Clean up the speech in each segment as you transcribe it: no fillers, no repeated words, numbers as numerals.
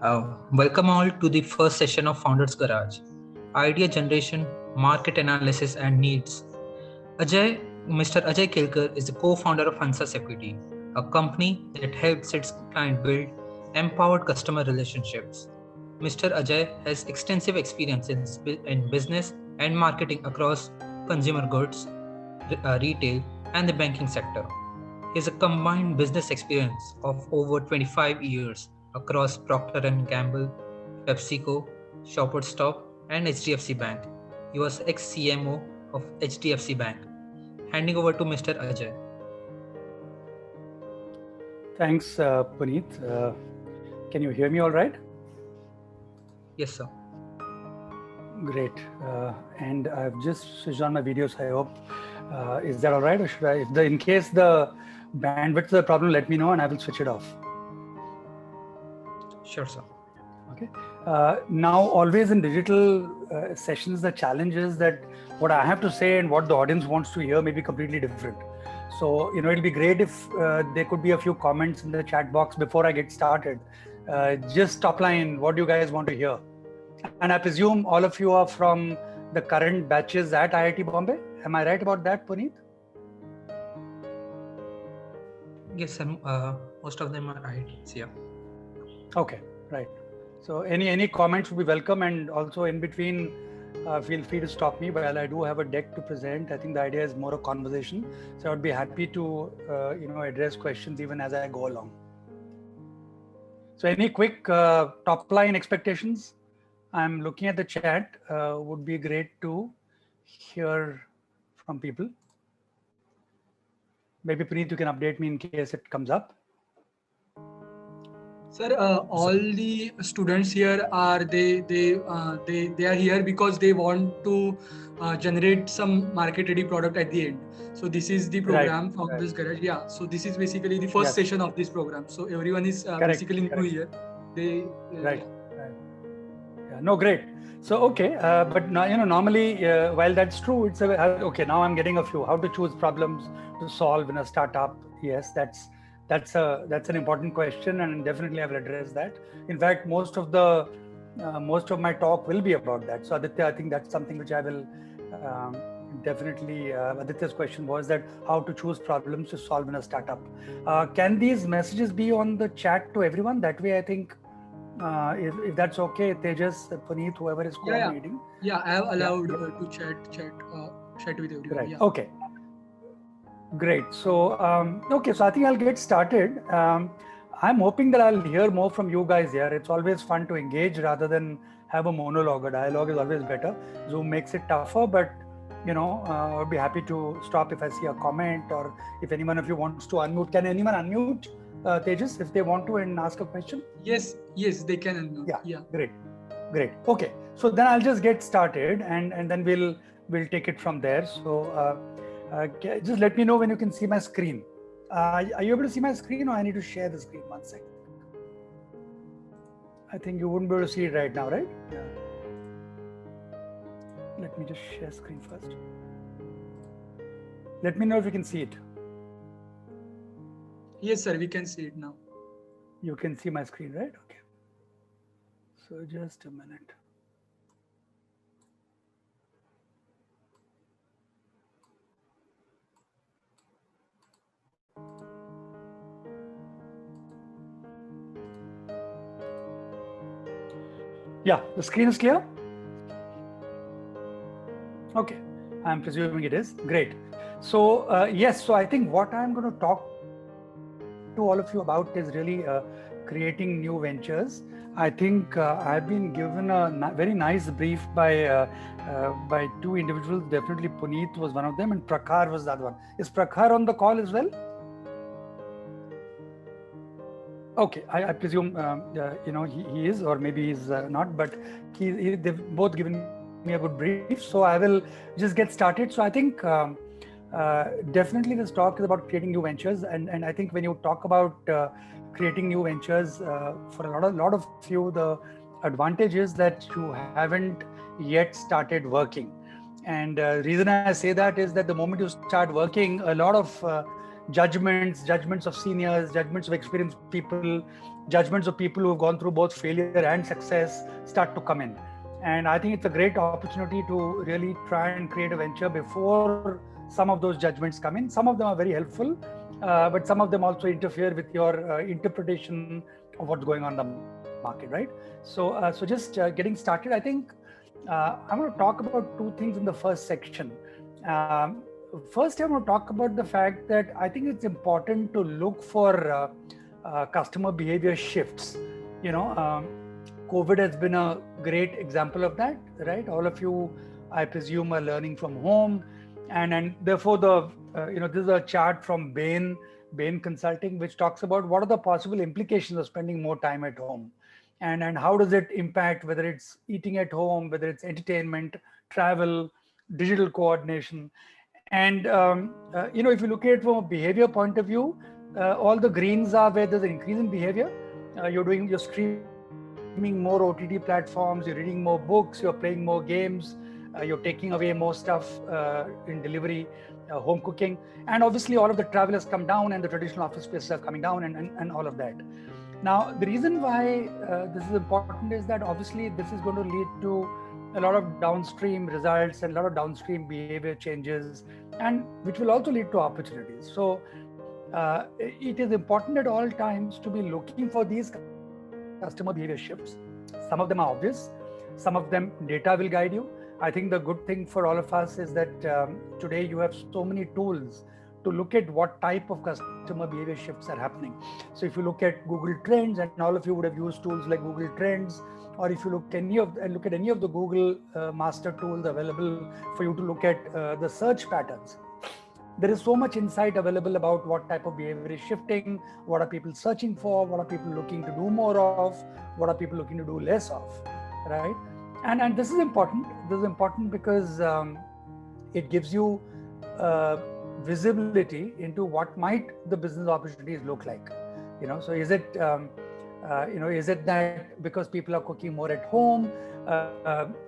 Welcome all to the first session of Founders Garage, idea generation, market analysis, and needs. Mr. Ajay Kilkar is the co-founder of Hansas Equity, a company that helps its client build empowered customer relationships. Mr. Ajay has extensive experience in business and marketing across consumer goods, retail, and the banking sector. He has a combined business experience of over 25 years across Procter& Gamble, PepsiCo, Shoppers Stop, and HDFC Bank. He was ex-CMO of HDFC Bank. Handing over to Mr. Ajay. Thanks, Puneet. Can you hear me all right? Yes, sir. Great. And I've just switched on my videos, I hope. Is that all right? Or should I, in case the bandwidth is a problem, let me know and I will switch it off. Sure, sir. Okay. Now, always in digital sessions, the challenge is that what I have to say and what the audience wants to hear may be completely different. So, it'll be great if there could be a few comments in the chat box before I get started. Just top line, what do you guys want to hear? And I presume all of you are from the current batches at IIT Bombay. Am I right about that, Puneet? Yes, sir. Most of them are IITs, yeah. Okay, right. So any comments would be welcome, and also in between, feel free to stop me. While I do have a deck to present, I think the idea is more a conversation. So I would be happy to address questions even as I go along. So any quick top line expectations? I'm looking at the chat. Would be great to hear from people. Maybe Puneet, you can update me in case it comes up. Sir, all the students here are they are here because they want to generate some market ready product at the end. So this is the program from this garage. Yeah. So this is basically the first session of this program. So everyone is basically new here. They right. Yeah. No, great. So okay, but now, normally while that's true, it's okay. Now I'm getting a few. How to choose problems to solve in a startup? Yes, that's an important question, and definitely I will address that. In fact, most of my talk will be about that. So Aditya, I think that's something which I will definitely. Aditya's question was that how to choose problems to solve in a startup. Can these messages be on the chat to everyone? That way, I think. If that's okay, Tejas, Puneet, whoever is coordinating. Yeah, I have allowed to chat with everyone. Right. Yeah. Okay. Great. So, so I think I'll get started. I'm hoping that I'll hear more from you guys here. It's always fun to engage rather than have a monologue. A dialogue is always better. Zoom makes it tougher, but I'll be happy to stop if I see a comment, or if anyone of you wants to unmute. Can anyone unmute? Tejas, if they want to and ask a question? Yes, they can unmute. Yeah. Great. Okay, so then I'll just get started, and then we'll take it from there. So just let me know when you can see my screen. Are you able to see my screen, or I need to share the screen? 1 second. I think you wouldn't be able to see it right now, right? Yeah. Let me just share screen first. Let me know if you can see it. Yes, sir, we can see it now. You can see my screen, right? Okay. So just a minute. Yeah, the screen is clear? Okay, I'm presuming it is. Great. So yes, so I think what I'm going to talk to all of you about is really creating new ventures. I think I've been given a very nice brief by two individuals. Definitely Puneet was one of them, and Prakhar was the other one. Is Prakhar on the call as well? Okay, I presume he is, or maybe he's not, but they've both given me a good brief. So I will just get started. So I think definitely this talk is about creating new ventures, and I think when you talk about creating new ventures, for a lot of you, the advantage is that you haven't yet started working. And the reason I say that is that the moment you start working, a lot of judgments of seniors, judgments of experienced people, judgments of people who have gone through both failure and success start to come in. And I think it's a great opportunity to really try and create a venture before some of those judgments come in. Some of them are very helpful, but some of them also interfere with your interpretation of what's going on in the market, right? So just getting started, I think I'm going to talk about two things in the first section. First, I'm going to talk about the fact that I think it's important to look for customer behavior shifts. COVID has been a great example of that, right? All of you, I presume, are learning from home, and therefore this is a chart from Bain Consulting, which talks about what are the possible implications of spending more time at home, and how does it impact, whether it's eating at home, whether it's entertainment, travel, digital coordination. And if you look at it from a behavior point of view, all the greens are where there's an increase in behavior. You're streaming more OTT platforms, you're reading more books, you're playing more games, you're taking away more stuff in delivery, home cooking, and obviously all of the travel has come down and the traditional office spaces are coming down and all of that. Now, the reason why this is important is that obviously this is going to lead to a lot of downstream results and a lot of downstream behavior changes, and which will also lead to opportunities. So it is important at all times to be looking for these customer behavior shifts. Some of them are obvious, some of them data will guide you. I think the good thing for all of us is that today you have so many tools to look at what type of customer behavior shifts are happening. So if you look at Google Trends, and all of you would have used tools like Google Trends, or if you look at any of the Google master tools available for you to look at the search patterns, there is so much insight available about what type of behavior is shifting, what are people searching for, what are people looking to do more of, what are people looking to do less of, right? And this is important. This is important because it gives you visibility into what might the business opportunities look like. So is it is it that because people are cooking more at home?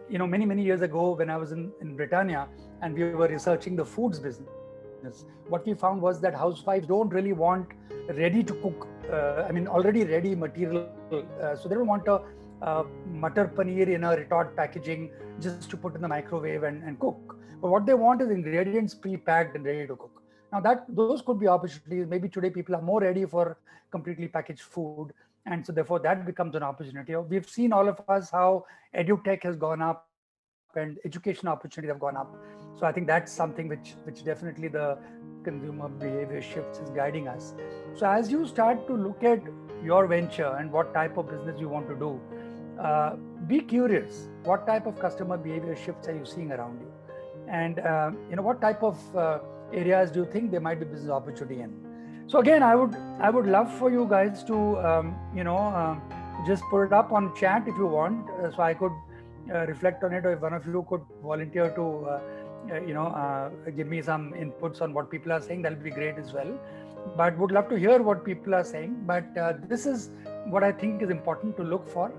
Many years ago when I was in Britannia and we were researching the foods business, what we found was that housewives don't really want ready to cook, already ready material. So they don't want a matar paneer in a retort packaging just to put in the microwave and cook. But what they want is ingredients pre-packed and ready to cook. Now those could be opportunities. Maybe today people are more ready for completely packaged food, and so therefore that becomes an opportunity. We've seen, all of us, how edutech has gone up and education opportunities have gone up. So I think that's something which definitely the consumer behavior shifts is guiding us. So as you start to look at your venture and what type of business you want to do, be curious. What type of customer behavior shifts are you seeing around you? And what type of areas do you think there might be business opportunity in? So again, I would love for you guys to just put it up on chat if you want, so I could reflect on it, or if one of you could volunteer to give me some inputs on what people are saying, that'll be great as well. But would love to hear what people are saying. But this is what I think is important to look for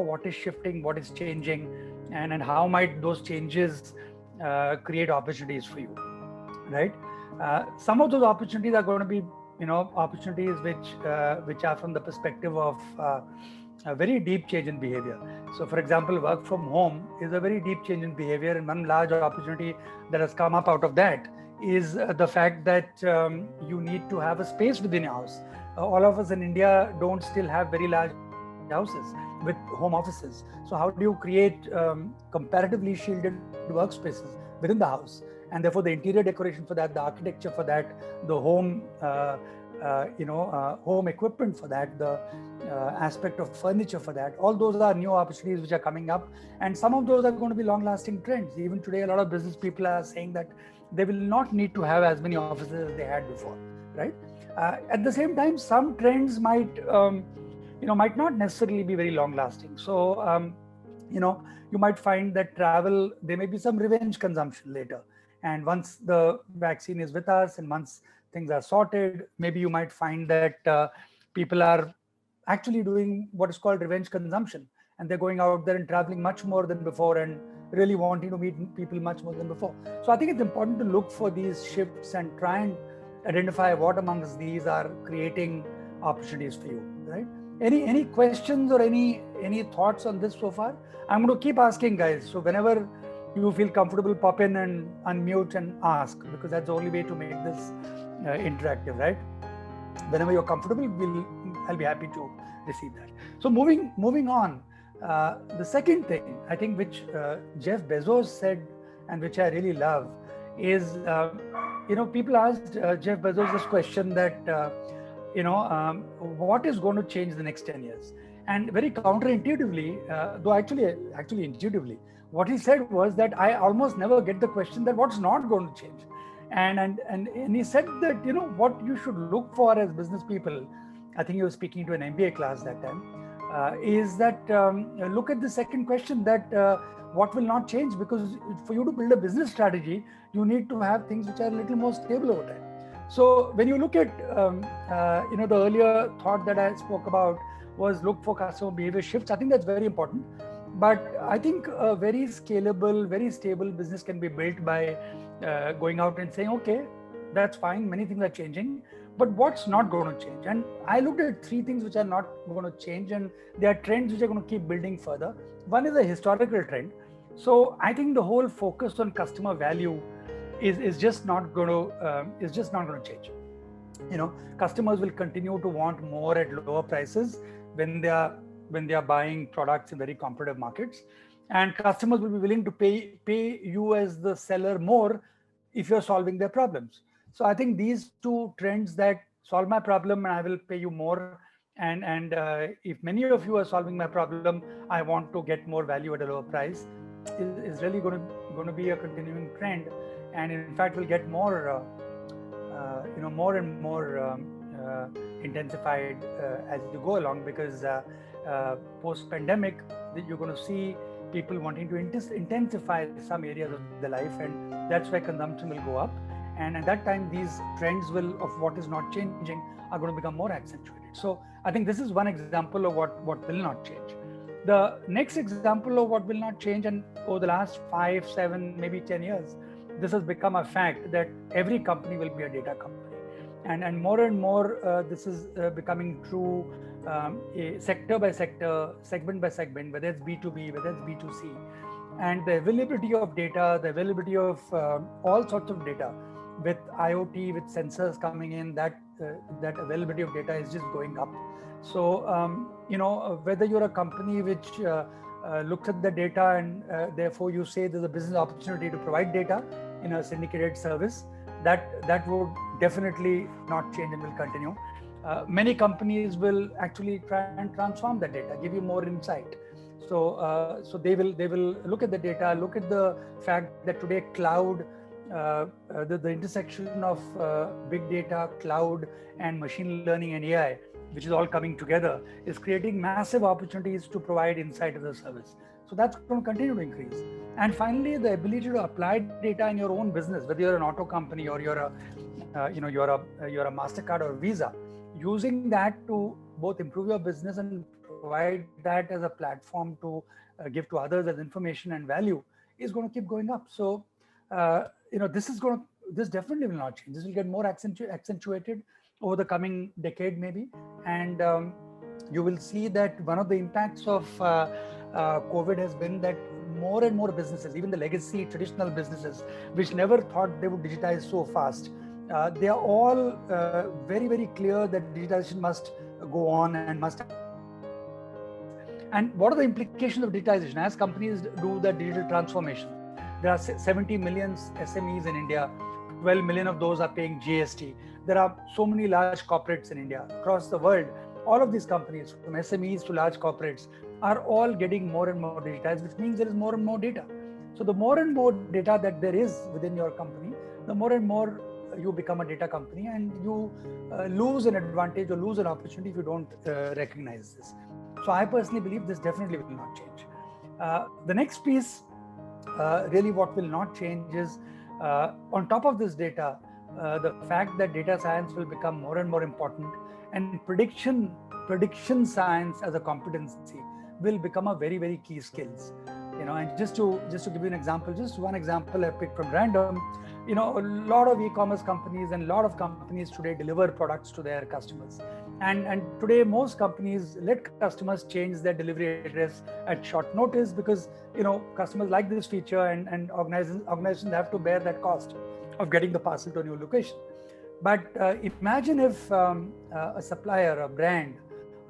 what is shifting, what is changing, and how might those changes create opportunities for you, right? Some of those opportunities are going to be opportunities which are from the perspective of a very deep change in behavior. So for example, work from home is a very deep change in behavior, and one large opportunity that has come up out of that is the fact that you need to have a space within your house. All of us in India don't still have very large houses with home offices. So how do you create comparatively shielded workspaces within the house? And therefore the interior decoration for that, the architecture for that, the home home equipment for that, the aspect of furniture for that, all those are new opportunities which are coming up, and some of those are going to be long-lasting trends. Even today, a lot of business people are saying that they will not need to have as many offices as they had before, right? At the same time, some trends might not necessarily be very long-lasting. So you might find that travel, there may be some revenge consumption later, and once the vaccine is with us and once things are sorted, maybe you might find that people are actually doing what is called revenge consumption, and they're going out there and traveling much more than before and really wanting to meet people much more than before. So I think it's important to look for these shifts and try and identify what amongst these are creating opportunities for you, right? Any questions or any thoughts on this so far? I'm going to keep asking, guys. So whenever you feel comfortable, pop in and unmute and ask, because that's the only way to make this interactive, right? Whenever you're comfortable, I'll be happy to receive that. So moving on, the second thing I think which Jeff Bezos said and which I really love is, people asked Jeff Bezos this question that, what is going to change the next 10 years? And very counterintuitively, though actually intuitively, what he said was that I almost never get the question that what's not going to change. And he said that, what you should look for as business people, I think he was speaking to an MBA class that time, is that look at the second question, that what will not change, because for you to build a business strategy, you need to have things which are a little more stable over time. So when you look at, the earlier thought that I spoke about was look for customer behavior shifts. I think that's very important. But I think a very scalable, very stable business can be built by going out and saying, okay, that's fine, many things are changing, but what's not going to change? And I looked at three things which are not going to change, and there are trends which are going to keep building further. One is a historical trend. So I think the whole focus on customer value is just not going to change. Customers will continue to want more at lower prices when they are buying products in very competitive markets, and customers will be willing to pay you as the seller more if you're solving their problems. So I think these two trends, that solve my problem and I will pay you more, and if many of you are solving my problem, I want to get more value at a lower price, is really going to be a continuing trend, and in fact will get more more and more intensified as you go along, because post-pandemic, you're going to see people wanting to intensify some areas of their life, and that's where consumption will go up. And at that time, these trends of what is not changing are going to become more accentuated. So I think this is one example of what will not change. The next example of what will not change, and over the last 5, 7, maybe 10 years, this has become a fact that every company will be a data company. And more, this is becoming true sector by sector, segment by segment, whether it's B2B, whether it's B2C. And the availability of data, the availability of all sorts of data, with IoT, with sensors coming in, that availability of data is just going up. So, whether you're a company which looks at the data and therefore you say there's a business opportunity to provide data in a syndicated service, that would definitely not change and will continue. Many companies will actually try and transform the data, give you more insight. So they will look at the data, look at the fact that today cloud, the intersection of big data, cloud, and machine learning and AI, which is all coming together, is creating massive opportunities to provide insight as a service. So that's going to continue to increase. And finally, the ability to apply data in your own business, whether you're an auto company or you're a MasterCard or Visa, using that to both improve your business and provide that as a platform to give to others as information and value, is going to keep going up. So, this definitely will not change. This will get more accentuated over the coming decade, maybe. And you will see that one of the impacts of COVID has been that more and more businesses, even the legacy traditional businesses, which never thought they would digitize so fast, they are all very, very clear that digitization must go on and must. And what are the implications of digitization as companies do the digital transformation? There are 70 million SMEs in India. 12 million of those are paying GST. There are so many large corporates in India. Across the world, all of these companies, from SMEs to large corporates, are all getting more and more digitized, which means there is more and more data. So the more and more data that there is within your company, the more and more you become a data company, and you lose an advantage or lose an opportunity if you don't recognize this. So I personally believe this definitely will not change. The next piece, really what will not change is, on top of this data, the fact that data science will become more and more important, and prediction science as a competency will become a very, very key skills. And just to give you an example, just one example I picked from random. a lot of e-commerce companies and a lot of companies today deliver products to their customers. And today most companies let customers change their delivery address at short notice because customers like this feature, and organizations have to bear that cost of getting the parcel to a new location. But imagine if a supplier, a brand,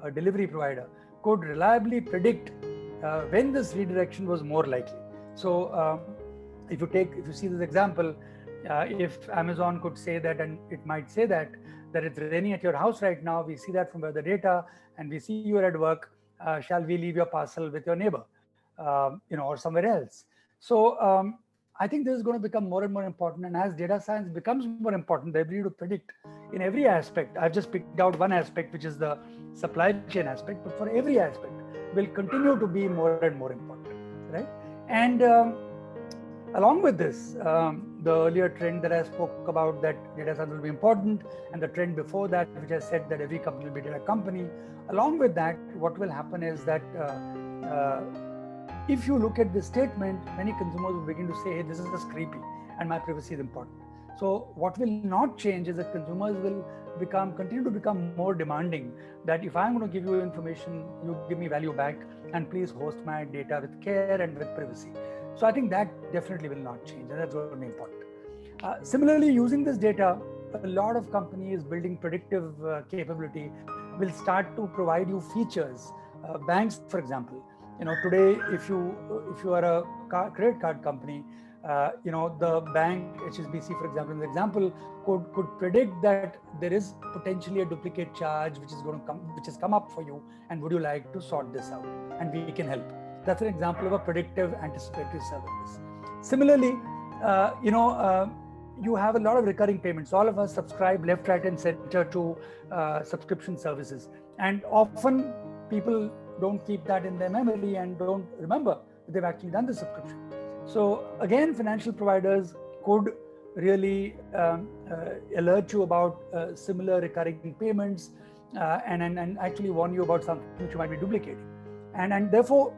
a delivery provider could reliably predict when this redirection was more likely. So if you see this example, if Amazon could say that, and it might say that it's raining at your house right now, we see that from weather data, and we see you're at work, shall we leave your parcel with your neighbor, or somewhere else? So I think this is going to become more and more important. And as data science becomes more important, the ability to predict in every aspect, I've just picked out one aspect, which is the supply chain aspect, but for every aspect will continue to be more and more important, right? And along with this, the earlier trend that I spoke about, that data science will be important, and the trend before that, which I said that every company will be a data company. Along with that, what will happen is that if you look at this statement, many consumers will begin to say, hey, this is just creepy and my privacy is important. So what will not change is that consumers will continue to become more demanding, that if I'm going to give you information, you give me value back, and please host my data with care and with privacy. So I think that definitely will not change, and that's going to be important. Similarly, using this data, a lot of companies building predictive capability will start to provide you features. Banks, for example, today, if you are a credit card company, the bank, HSBC, for example, in the example, could predict that there is potentially a duplicate charge which has come up for you, and would you like to sort this out? And we can help. That's an example of a predictive anticipatory service. Similarly, you have a lot of recurring payments. All of us subscribe left, right, and center to subscription services, and often people don't keep that in their memory and don't remember that they've actually done the subscription. So again, financial providers could really alert you about similar recurring payments and actually warn you about something which you might be duplicating. And therefore,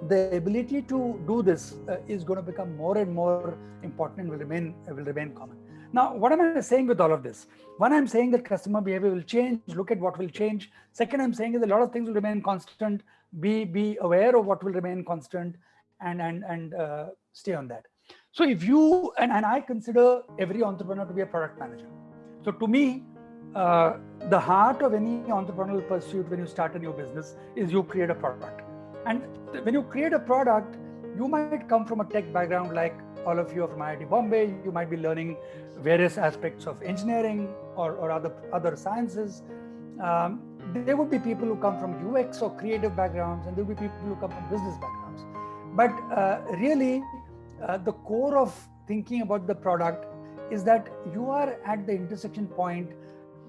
the ability to do this is going to become more and more important and will remain common. Now, what am I saying with all of this? One, I'm saying that customer behavior will change. Look at what will change. Second, I'm saying that a lot of things will remain constant. Be aware of what will remain constant and stay on that. So if you, and I consider every entrepreneur to be a product manager. So to me, the heart of any entrepreneurial pursuit when you start a new business is you create a product. And when you create a product, you might come from a tech background, like all of you are from IIT Bombay. You might be learning various aspects of engineering or other sciences. There would be people who come from UX or creative backgrounds, and there will be people who come from business backgrounds. But really, the core of thinking about the product is that you are at the intersection point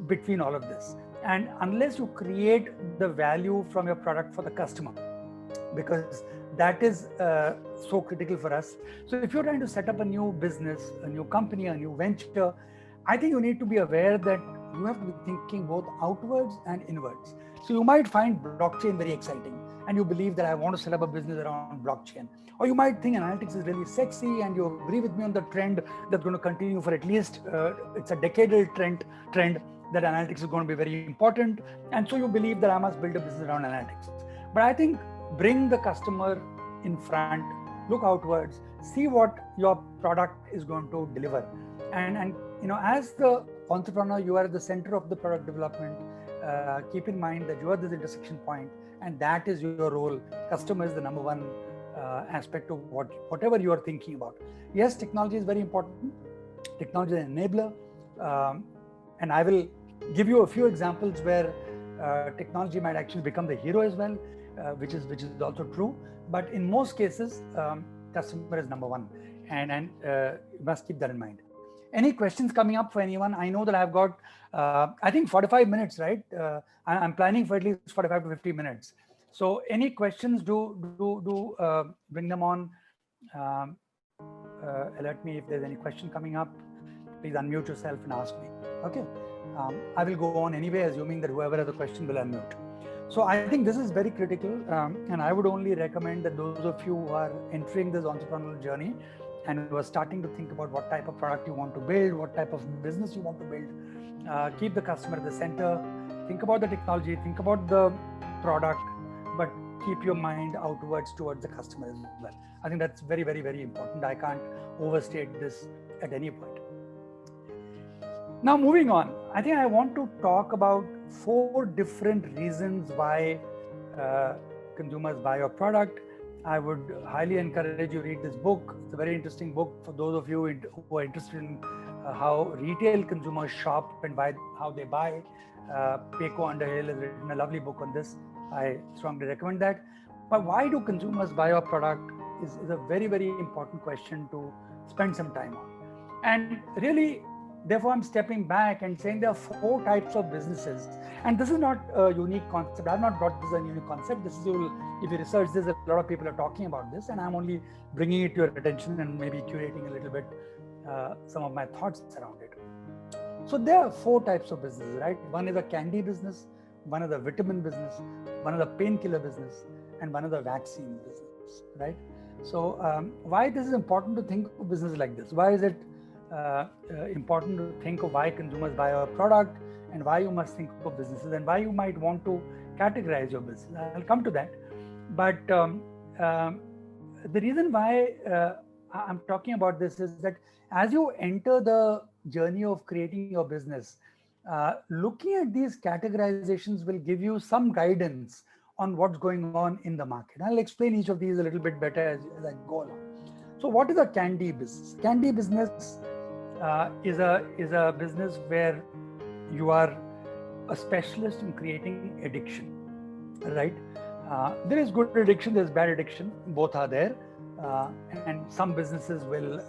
between all of this. And unless you create the value from your product for the customer, because that is so critical for us. So if you're trying to set up a new business, a new company, a new venture, I think you need to be aware that you have to be thinking both outwards and inwards. So you might find blockchain very exciting, and you believe that I want to set up a business around blockchain. Or you might think analytics is really sexy, and you agree with me on the trend that's going to continue for at least, it's a decadal trend that analytics is going to be very important. And so you believe that I must build a business around analytics. But I think bring the customer in front, look outwards, see what your product is going to deliver. And as the entrepreneur, you are at the center of the product development. Keep in mind that you are this intersection point, and that is your role. Customer is the number one aspect of whatever you are thinking about. Yes, technology is very important. Technology is an enabler. And I will give you a few examples where technology might actually become the hero as well, which is also true. But in most cases, customer is number one, and you must keep that in mind. Any questions coming up for anyone? I know that I've got, I think 45 minutes, right? I'm planning for at least 45 to 50 minutes. So any questions, do bring them on. Alert me if there's any question coming up. Please unmute yourself and ask me. Okay. I will go on anyway, assuming that whoever has a question will unmute. So I think this is very critical, and I would only recommend that those of you who are entering this entrepreneurial journey, and you are starting to think about what type of product you want to build, what type of business you want to build, keep the customer at the center, think about the technology, think about the product, but keep your mind outwards towards the customer as well. I think that's very, very, very important. I can't overstate this at any point. Now, moving on, I think I want to talk about 4 different reasons why consumers buy your product. I would highly encourage you to read this book. It's a very interesting book for those of you who are interested in how retail consumers shop and how they buy. Peko Underhill has written a lovely book on this. I strongly recommend that. But why do consumers buy your product is a very, very important question to spend some time on. And really, therefore, I'm stepping back and saying there are 4 types of businesses. And this is not a unique concept. I've not brought this as a unique concept. This is, if you research this, a lot of people are talking about this, and I'm only bringing it to your attention and maybe curating a little bit some of my thoughts around it. So there are 4 types of businesses, right? One is a candy business, one is a vitamin business, one is a painkiller business, and one is a vaccine business, right? So why this is important to think of business like this? Why is it important to think of why consumers buy our product, and why you must think of businesses, and why you might want to categorize your business? I'll come to that. But the reason why I'm talking about this is that as you enter the journey of creating your business, looking at these categorizations will give you some guidance on what's going on in the market. I'll explain each of these a little bit better as I go along. So what is a candy business? Candy business is a business where you are a specialist in creating addiction, right? There is good addiction, there's bad addiction, both are there. And some businesses will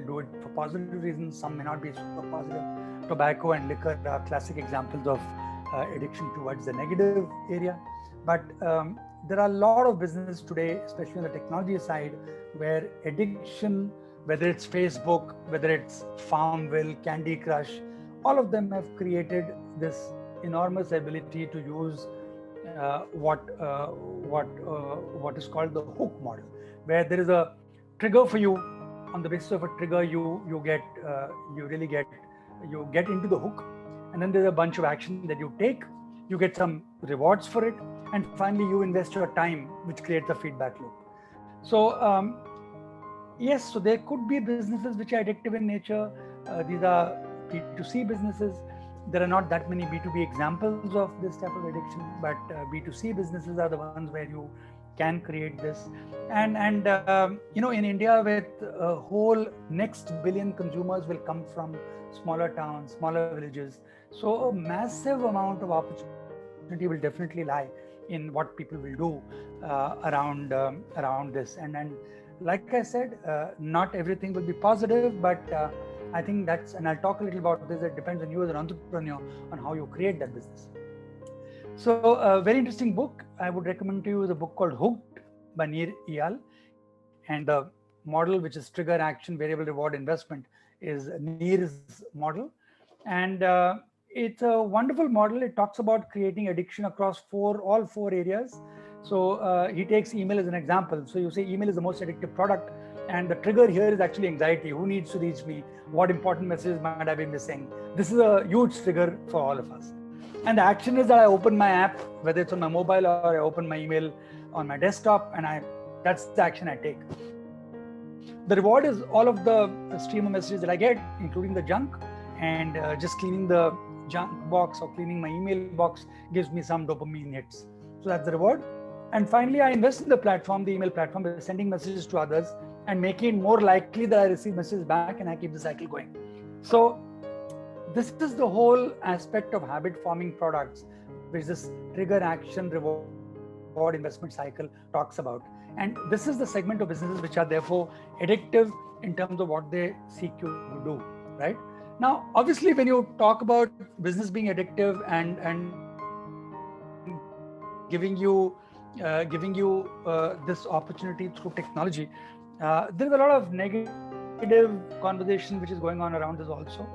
do it for positive reasons, some may not be super positive. Tobacco and liquor are classic examples of addiction towards the negative area. But there are a lot of businesses today, especially on the technology side, where addiction, whether it's Facebook, whether it's Farmville, Candy Crush, all of them have created this enormous ability to use what is called the hook model, where there is a trigger for you. On the basis of a trigger, you get into the hook, and then there's a bunch of action that you take. You get some rewards for it, and finally you invest your time, which creates a feedback loop. So yes, so there could be businesses which are addictive in nature. These are B2C businesses. There are not that many B2B examples of this type of addiction, but B2C businesses are the ones where you can create this. And in India, with a whole next billion consumers will come from smaller towns, smaller villages. So a massive amount of opportunity will definitely lie in what people will do around this. And like I said, not everything will be positive, but I think and I'll talk a little about this, it depends on you as an entrepreneur on how you create that business. So a very interesting book I would recommend to you is a book called Hooked by Nir Eyal. And the model, which is trigger, action, variable, reward, investment, is Nir's model. And it's a wonderful model. It talks about creating addiction across all four areas. So he takes email as an example. So you say email is the most addictive product, and the trigger here is actually anxiety. Who needs to reach me? What important messages might I be missing? This is a huge trigger for all of us. And the action is that I open my app, whether it's on my mobile or I open my email on my desktop, and that's the action I take. The reward is all of the stream of messages that I get, including the junk, and just cleaning the junk box or cleaning my email box gives me some dopamine hits. So that's the reward. And finally, I invest in the platform, the email platform, by sending messages to others and making it more likely that I receive messages back, and I keep the cycle going. So this is the whole aspect of habit forming products, which this trigger, action, reward, investment cycle talks about. And this is the segment of businesses which are therefore addictive in terms of what they seek you to do, right? Now, obviously, when you talk about business being addictive and giving you this opportunity through technology, there's a lot of negative conversation which is going on around this also.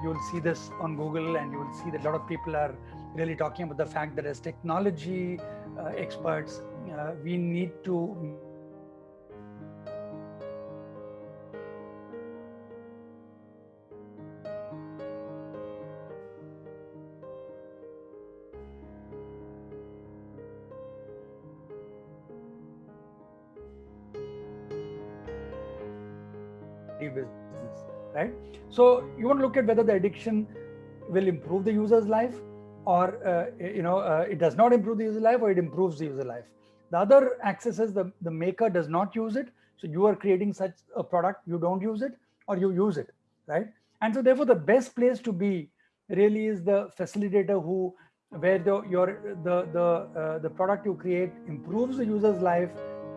You will see this on Google, and you will see that a lot of people are really talking about the fact that as technology experts, we need to business, right? So you want to look at whether the addiction will improve the user's life, or it does not improve the user's life, or it improves the user's life. The other axis is the maker does not use it. So you are creating such a product, you don't use it, or you use it, right? And so therefore the best place to be really is the facilitator where the product you create improves the user's life,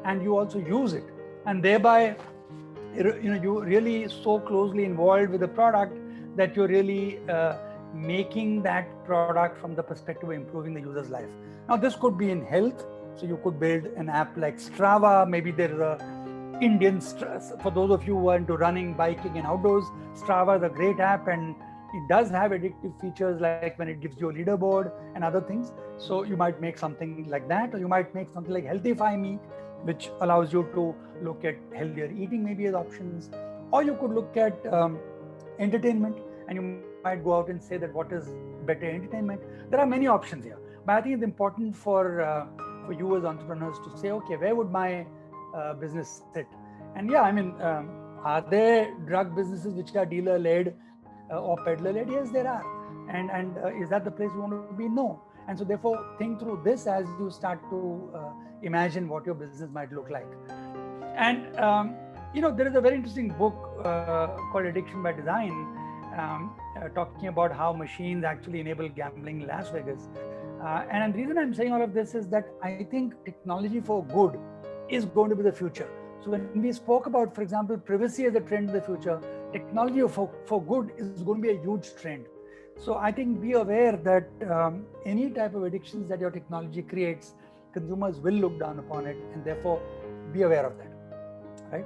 and you also use it, and thereby you really so closely involved with the product that you're really making that product from the perspective of improving the user's life. Now this could be in health, so you could build an app like Strava. Maybe there's a for those of you who are into running, biking and outdoors, Strava is a great app, and it does have addictive features like when it gives you a leaderboard and other things. So you might make something like that, or you might make something like Healthify Me, which allows you to look at healthier eating maybe as options. Or you could look at entertainment, and you might go out and say that what is better entertainment. There are many options here, but I think it's important for you as entrepreneurs to say, okay, where would my business sit? And yeah, I mean, are there drug businesses which are dealer-led or peddler-led? Yes, there are. And is that the place you want to be? No. And so therefore, think through this as you start to imagine what your business might look like. And there is a very interesting book called Addiction by Design, talking about how machines actually enable gambling in Las Vegas. And the reason I'm saying all of this is that I think technology for good is going to be the future. So when we spoke about, for example, privacy as a trend in the future, technology for good is going to be a huge trend. So I think be aware that any type of addictions that your technology creates, consumers will look down upon it, and therefore be aware of that, right?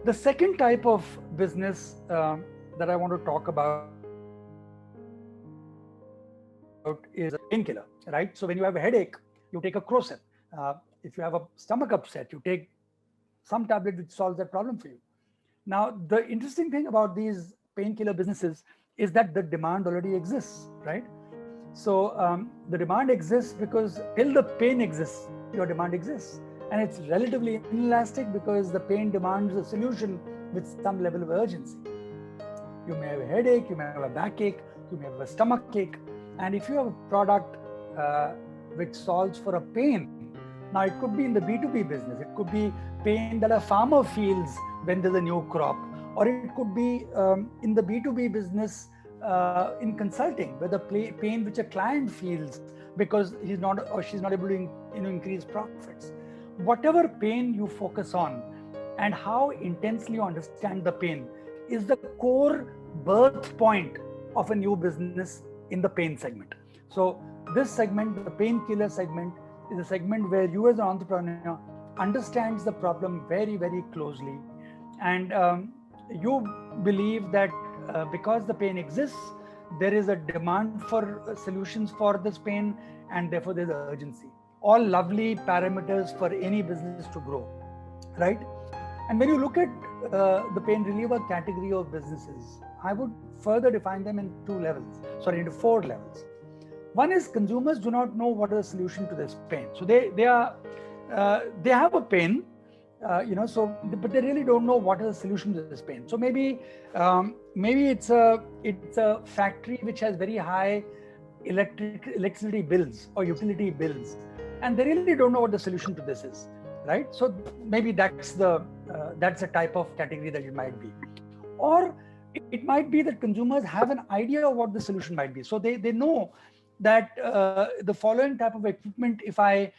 The second type of business that I want to talk about is a painkiller, right? So when you have a headache, you take a Crocin. If you have a stomach upset, you take some tablet which solves that problem for you. Now, the interesting thing about these painkiller businesses is that the demand already exists, right? So the demand exists because till the pain exists, your demand exists. And it's relatively inelastic because the pain demands a solution with some level of urgency. You may have a headache, you may have a backache, you may have a stomach ache. And if you have a product which solves for a pain, now it could be in the B2B business, it could be pain that a farmer feels when there's a new crop, or it could be in the B2B business in consulting, where the pain which a client feels because he's not or she's not able to increase profits. Whatever pain you focus on and how intensely you understand the pain is the core birth point of a new business in the pain segment. So this segment, the painkiller segment, is a segment where you as an entrepreneur understands the problem very, very closely. And you believe that because the pain exists, there is a demand for solutions for this pain, and therefore there's urgency. All lovely parameters for any business to grow, right? And when you look at the pain reliever category of businesses, I would further define them into 4 levels. One is consumers do not know what is the solution to this pain. So they have a pain, but they really don't know what is the solution to this pain. So maybe it's a factory which has very high electricity bills or utility bills, and they really don't know what the solution to this is, right? So maybe that's a type of category that it might be. Or it might be that consumers have an idea of what the solution might be. So they know that the following type of equipment, if I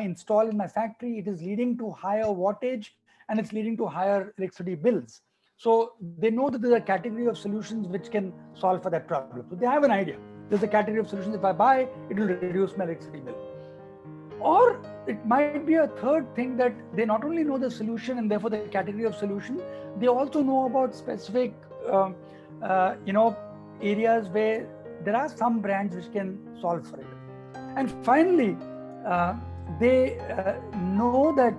install in my factory, it is leading to higher wattage and it's leading to higher electricity bills. So they know that there's a category of solutions which can solve for that problem. So they have an idea. There's a category of solutions. If I buy, it will reduce my electricity bill. Or it might be a third thing, that they not only know the solution and therefore the category of solution, they also know about specific, areas where there are some brands which can solve for it. And finally, they know that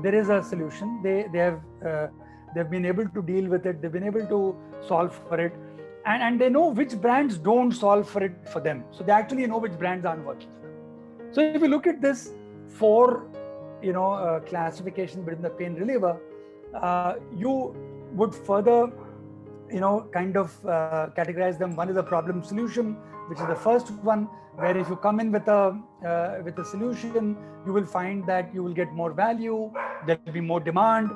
there is a solution. They've been able to deal with it. They've been able to solve for it, and they know which brands don't solve for it for them. So they actually know which brands aren't working for them. So if you look at this 4, classification within the pain reliever, you would further, kind of categorize them. One is a problem solution, which is the first one, where if you come in with a solution, you will find that you will get more value, there will be more demand,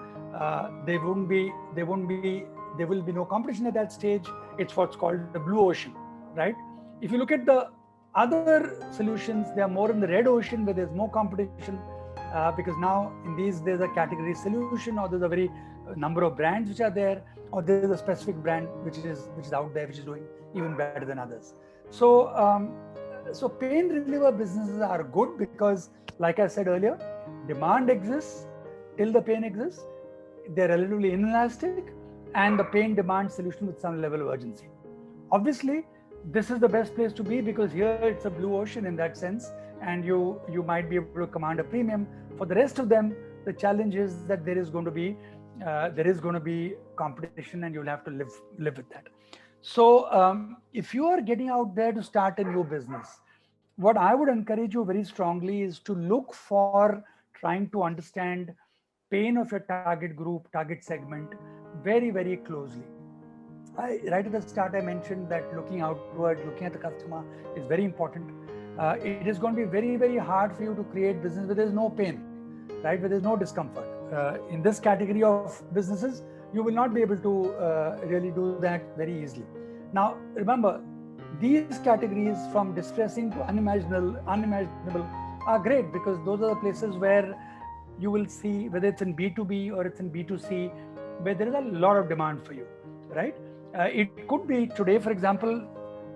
there will be no competition at that stage. It's what's called the blue ocean, right? If you look at the other solutions, they are more in the red ocean, where there's more competition, because now in these there's a category solution, or there's a very number of brands which are there, or there's a specific brand which is out there, which is doing even better than others. So pain reliever businesses are good because, like I said earlier, demand exists till the pain exists. They're relatively inelastic, and the pain demands solution with some level of urgency. Obviously, this is the best place to be, because here it's a blue ocean in that sense, and you might be able to command a premium. For the rest of them, the challenge is that there is going to be competition, and you'll have to live with that. So if you are getting out there to start a new business, what I would encourage you very strongly is to look for trying to understand pain of your target group, target segment very, very closely. Right at the start, I mentioned that looking outward, looking at the customer is very important. It is going to be very, very hard for you to create business where there's no pain, right? Where there's no discomfort. In this category of businesses, you will not be able to really do that very easily. Now, remember, these categories from distressing to unimaginable are great, because those are the places where you will see, whether it's in B2B or it's in B2C, where there is a lot of demand for you, right? It could be today, for example,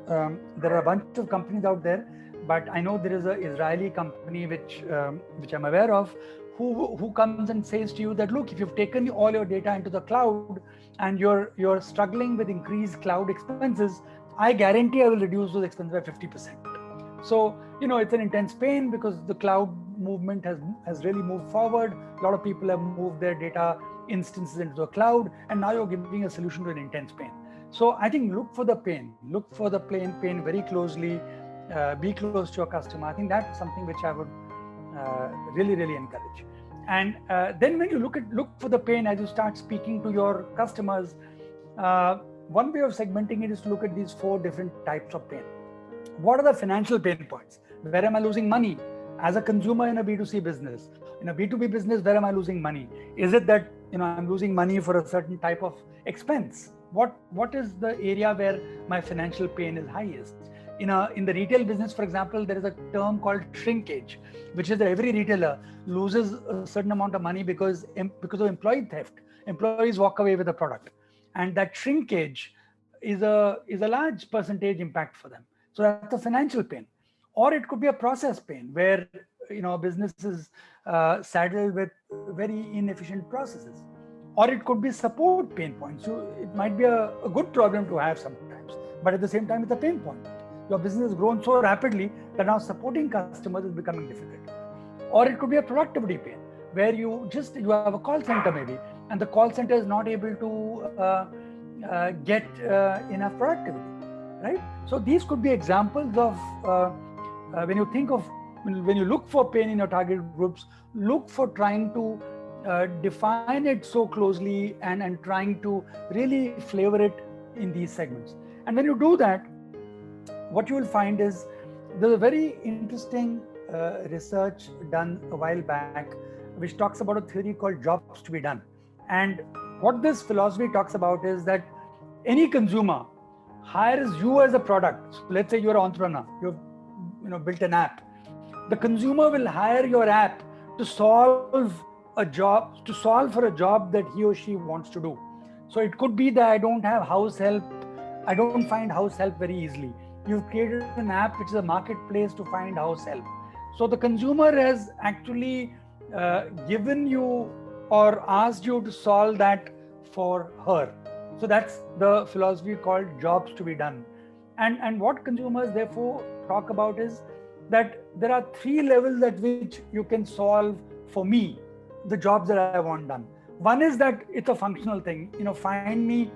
there are a bunch of companies out there, but I know there is an Israeli company which I'm aware of, who comes and says to you that, look, if you've taken all your data into the cloud and you're struggling with increased cloud expenses, I guarantee I will reduce those expenses by 50%. So, it's an intense pain, because the cloud movement has really moved forward. A lot of people have moved their data instances into the cloud, and now you're giving a solution to an intense pain. So I think look for the pain very closely, be close to your customer. I think that's something which I would really, really encourage. And then when you look for the pain as you start speaking to your customers, one way of segmenting it is to look at these 4 different types of pain. What are the financial pain points? Where am I losing money? As a consumer in a B2C business, in a B2B business, where am I losing money? Is it that I'm losing money for a certain type of expense? What is the area where my financial pain is highest? In the retail business, for example, there is a term called shrinkage, which is that every retailer loses a certain amount of money because of employee theft. Employees walk away with the product, and that shrinkage is a large percentage impact for them. So that's a financial pain. Or it could be a process pain, where business is saddled with very inefficient processes. Or it could be support pain points. So it might be a good problem to have sometimes, but at the same time, it's a pain point. Your business has grown so rapidly that now supporting customers is becoming difficult. Or it could be a productivity pain, where you have a call center maybe, and the call center is not able to get enough productivity, right? So these could be examples of when you look for pain in your target groups, look for trying to define it so closely and trying to really flavor it in these segments. And when you do that, what you will find is there's a very interesting research done a while back, which talks about a theory called jobs to be done. And what this philosophy talks about is that any consumer hires you as a product. So let's say you're an entrepreneur, you've built an app. The consumer will hire your app to solve for a job that he or she wants to do. So it could be that I don't have house help. I don't find house help very easily. You've created an app which is a marketplace to find house help. So the consumer has actually given you or asked you to solve that for her. So that's the philosophy called jobs to be done. And what consumers therefore talk about is that there are 3 levels at which you can solve for me the jobs that I want done. One is that it's a functional thing, find me,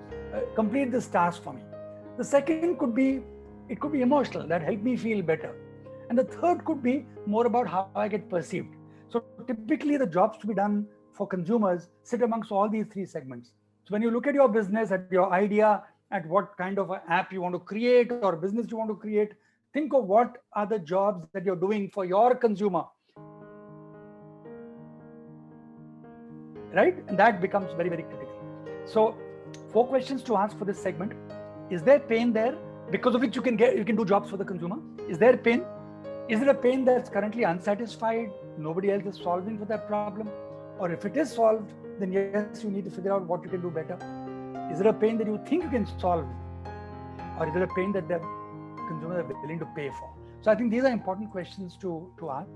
complete this task for me. The second could be emotional, that help me feel better. And the third could be more about how I get perceived. So typically the jobs to be done for consumers sit amongst all these 3 segments. So when you look at your business, at your idea, at what kind of an app you want to create or business you want to create, think of what are the jobs that you're doing for your consumer, right? And that becomes very, very critical. So 4 questions to ask for this segment. Is there pain there because of which you can do jobs for the consumer? Is there pain? Is it a pain that's currently unsatisfied? Nobody else is solving for that problem? Or if it is solved, then yes, you need to figure out what you can do better. Is it a pain that you think you can solve? Or is it a pain that the consumers are willing to pay for? So I think these are important questions to ask.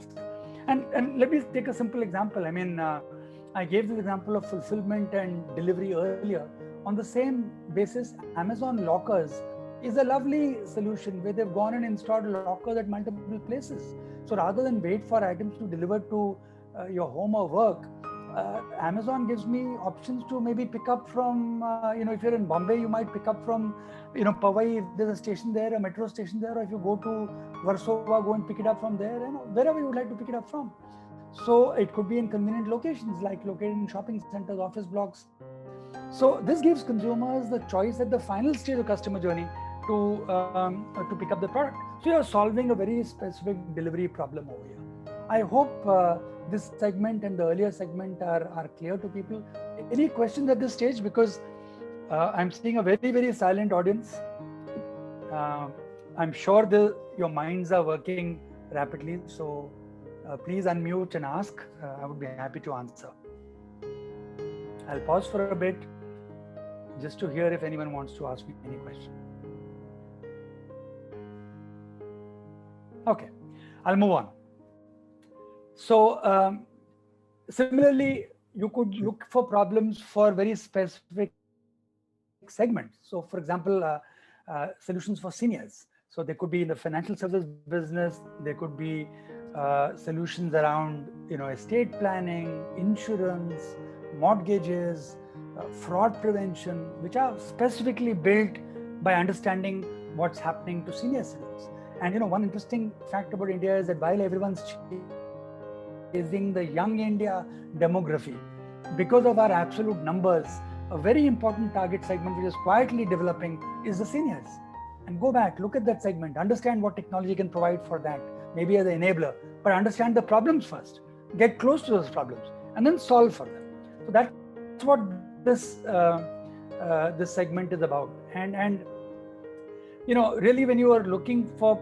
And let me take a simple example. I mean, I gave this example of fulfillment and delivery earlier. On the same basis, Amazon Lockers is a lovely solution where they've gone and installed lockers at multiple places. So rather than wait for items to deliver to your home or work, Amazon gives me options to maybe pick up from, if you're in Bombay, you might pick up from, Powai, if there's a station there, a metro station there, or if you go to Warsaw, go and pick it up from there, wherever you would like to pick it up from. So it could be in convenient locations, like located in shopping centers, office blocks. So this gives consumers the choice at the final stage of customer journey to pick up the product. So you're solving a very specific delivery problem over here. I hope this segment and the earlier segment are clear to people. Any questions at this stage? Because I'm seeing a very, very silent audience. I'm sure your minds are working rapidly. So please unmute and ask. I would be happy to answer. I'll pause for a bit just to hear if anyone wants to ask me any question. Okay, I'll move on. So similarly, you could look for problems for very specific segments. So for example, solutions for seniors. So they could be in the financial services business. There could be solutions around, estate planning, insurance, mortgages, fraud prevention, which are specifically built by understanding what's happening to senior citizens. And one interesting fact about India is that while everyone's chasing the young India demography, because of our absolute numbers, a very important target segment which is quietly developing is the seniors. And go back, look at that segment, understand what technology can provide for that, maybe as an enabler, but understand the problems first, get close to those problems, and then solve for them. So that's what this segment is about. And really, when you are looking for,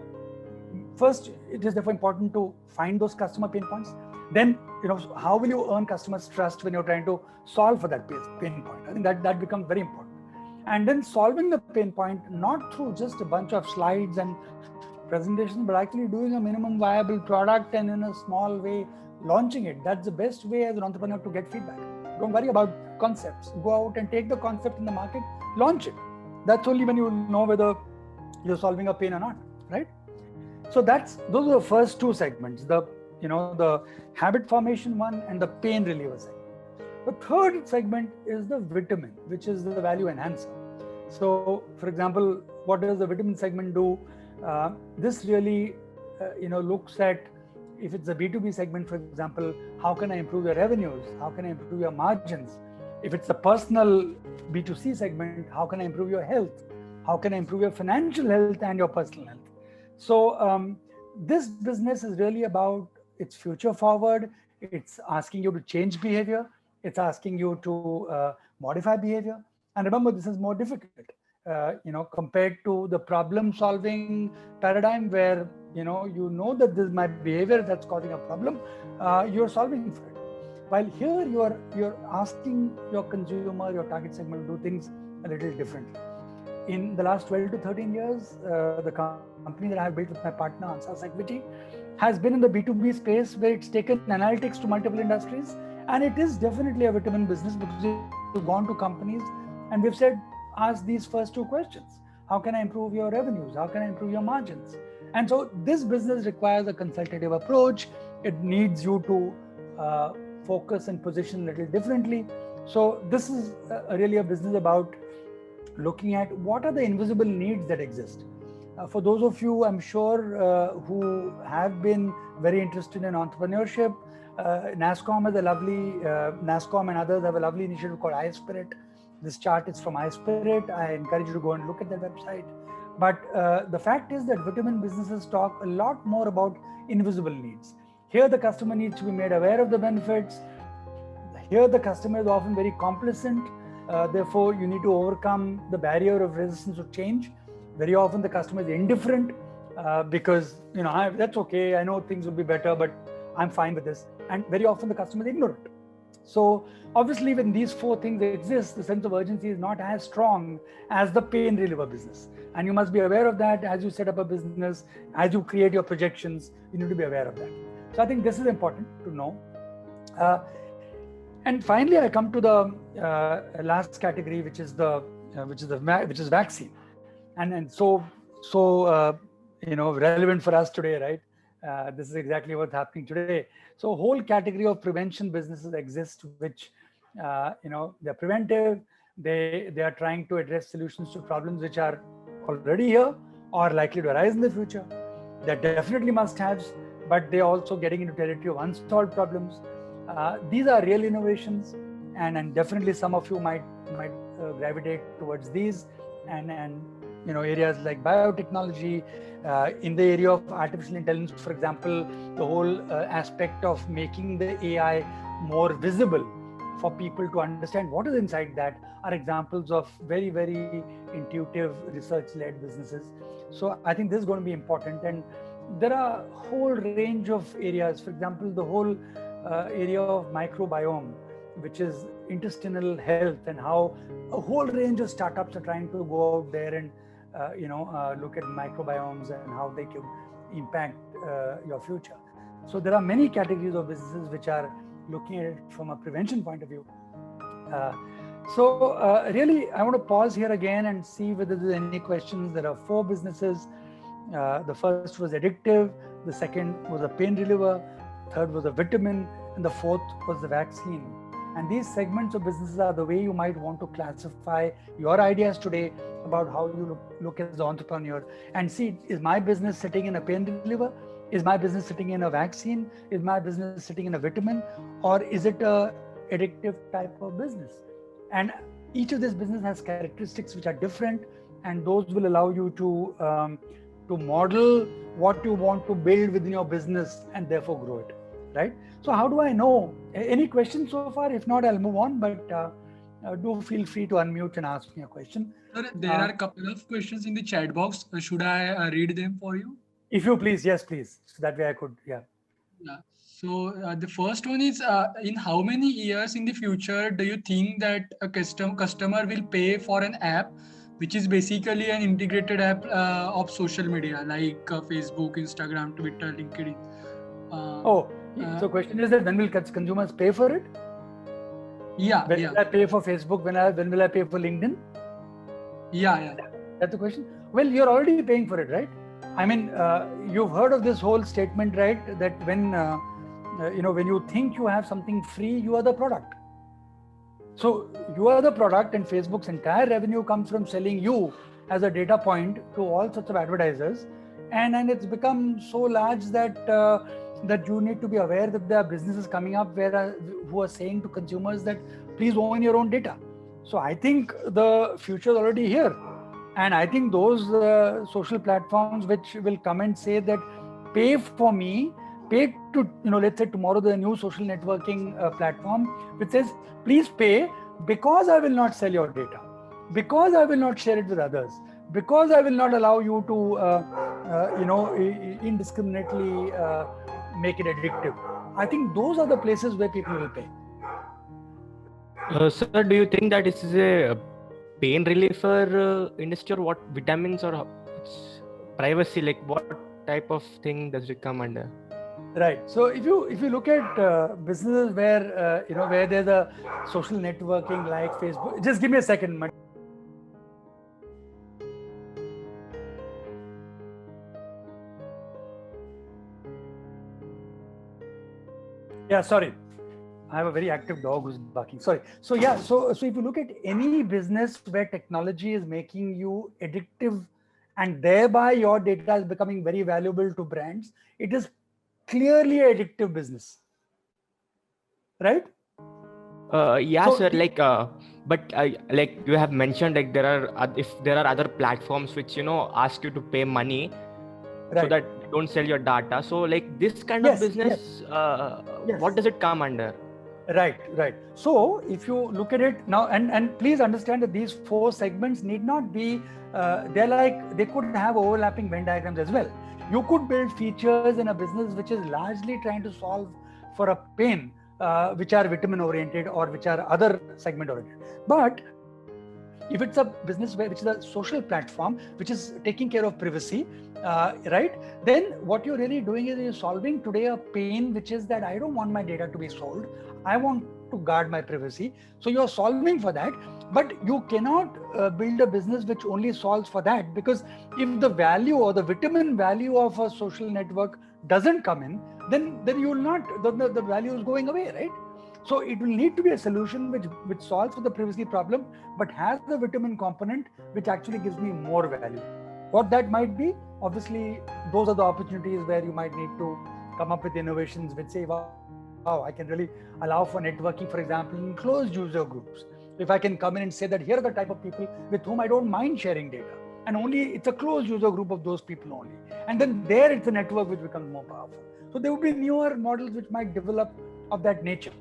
first, it is therefore important to find those customer pain points. Then, how will you earn customers' trust when you're trying to solve for that pain point? I think that becomes very important. And then solving the pain point, not through just a bunch of slides and presentations, but actually doing a minimum viable product and in a small way launching it. That's the best way as an entrepreneur to get feedback. Don't worry about concepts. Go out and take the concept in the market, launch it. That's only when you know whether you're solving a pain or not, right? So those are the first 2 segments, the habit formation one and the pain reliever segment. The third segment is the vitamin, which is the value enhancer. So for example, what does the vitamin segment do? This really, looks at, if it's a B2B segment, for example, how can I improve your revenues? How can I improve your margins? If it's a personal B2C segment, how can I improve your health? How can I improve your financial health and your personal health? So this business is really about, it's future forward. It's asking you to change behavior. It's asking you to modify behavior. And remember, this is more difficult, compared to the problem solving paradigm where, that this is my behavior that's causing a problem, you're solving for it. While here you're asking your consumer, your target segment to do things a little differently. In the last 12 to 13 years, the company that I have built with my partner, Ansas Equity, has been in the B2B space where it's taken analytics to multiple industries. And it is definitely a vitamin business because we've gone to companies and we've said, ask these first 2 questions. How can I improve your revenues? How can I improve your margins? And so this business requires a consultative approach. It needs you to focus and position a little differently. So this is really a business about looking at what are the invisible needs that exist. For those of you, I'm sure, who have been very interested in entrepreneurship, NASSCOM has a lovely, NASSCOM and others have a lovely initiative called iSpirit, This chart is from iSpirit. I encourage you to go and look at their website. But the fact is that vitamin businesses talk a lot more about invisible needs. Here, the customer needs to be made aware of the benefits. Here, the customer is often very complacent. Therefore, you need to overcome the barrier of resistance to change. Very often, the customer is indifferent because, that's okay. I know things will be better, but I'm fine with this. And very often, the customer is ignorant. So obviously, when these four things exist, the sense of urgency is not as strong as the pain reliever business. And you must be aware of that as you set up a business, as you create your projections, you need to be aware of that. So I think this is important to know. And finally, I come to the last category, which is vaccine, and so relevant for us today, right? This is exactly what's happening today. So a whole category of prevention businesses exist, which they're preventive. They are trying to address solutions to problems which are already here or likely to arise in the future. They're definitely must-haves, but they're also getting into territory of unsolved problems. These are real innovations, and definitely some of you might gravitate towards these, and areas like biotechnology, in the area of artificial intelligence, for example, the whole aspect of making the AI more visible for people to understand what is inside that are examples of very, very intuitive research-led businesses. So I think this is going to be important, and there are a whole range of areas. For example, the whole area of microbiome, which is intestinal health, and how a whole range of startups are trying to go out there and look at microbiomes and how they could impact your future. So there are many categories of businesses which are looking at it from a prevention point of view. Really, I want to pause here again and see whether there's any questions. There are 4 businesses. The first was addictive, the second was a pain reliever, third was a vitamin, and the fourth was the vaccine. And these segments of businesses are the way you might want to classify your ideas today about how you look as an entrepreneur and see, is my business sitting in a pain reliever? Is my business sitting in a vaccine? Is my business sitting in a vitamin? Or is it a addictive type of business? And each of these businesses has characteristics which are different, and those will allow you to model what you want to build within your business and therefore grow it, right? So how do I know? Any questions so far? If not, I'll move on, but do feel free to unmute and ask me a question. Sir, there are a couple of questions in the chat box. Should I read them for you? If you please, yes, please. So that way I could, yeah. So the first one is, in how many years in the future do you think that a customer will pay for an app which is basically an integrated app of social media like Facebook, Instagram, Twitter, LinkedIn? So question is that when will consumers pay for it? When will I pay for Facebook? When will I pay for LinkedIn? Yeah. That's the question. Well, you're already paying for it, right? I mean, you've heard of this whole statement, right? That when you think you have something free, you are the product. So you are the product, and Facebook's entire revenue comes from selling you as a data point to all sorts of advertisers, and it's become so large that you need to be aware that there are businesses coming up who are saying to consumers that please own your own data. So I think the future is already here, and I think those social platforms which will come and say that pay for me, pay to, let's say tomorrow there's a new social networking platform which says please pay because I will not sell your data, because I will not share it with others, because I will not allow you to indiscriminately make it addictive. I think those are the places where people will pay. Sir, do you think that this is a pain reliever industry, or what vitamins, or it's privacy, like what type of thing does it come under? Right. So if you look at businesses where where there's a social networking like Facebook, just give me a second. Yeah, sorry. I have a very active dog who's barking. Sorry. So if you look at any business where technology is making you addictive and thereby your data is becoming very valuable to brands, it is clearly an addictive business, right? Yeah, So sir. But like you have mentioned, like if there are other platforms which ask you to pay money so right. that you don't sell your data. So like this kind of Yes, business, yes. what does it come under? Right. So if you look at it now, and please understand that these 4 segments need not be, they could have overlapping Venn diagrams as well. You could build features in a business which is largely trying to solve for a pain, which are vitamin oriented or which are other segment oriented. But if it's a business which is a social platform which is taking care of privacy, right, then what you're really doing is you're solving today a pain, which is that I don't want my data to be sold. I want to guard my privacy. So you're solving for that, but you cannot build a business which only solves for that, because if the value or the vitamin value of a social network doesn't come in, then you will not, the value is going away, right? So it will need to be a solution which solves for the privacy problem, but has the vitamin component which actually gives me more value. What that might be, obviously, those are the opportunities where you might need to come up with innovations which say, wow, I can really allow for networking, for example, in closed user groups. If I can come in and say that here are the type of people with whom I don't mind sharing data, and only it's a closed user group of those people only. And then there it's a network which becomes more powerful. So there will be newer models which might develop of that nature.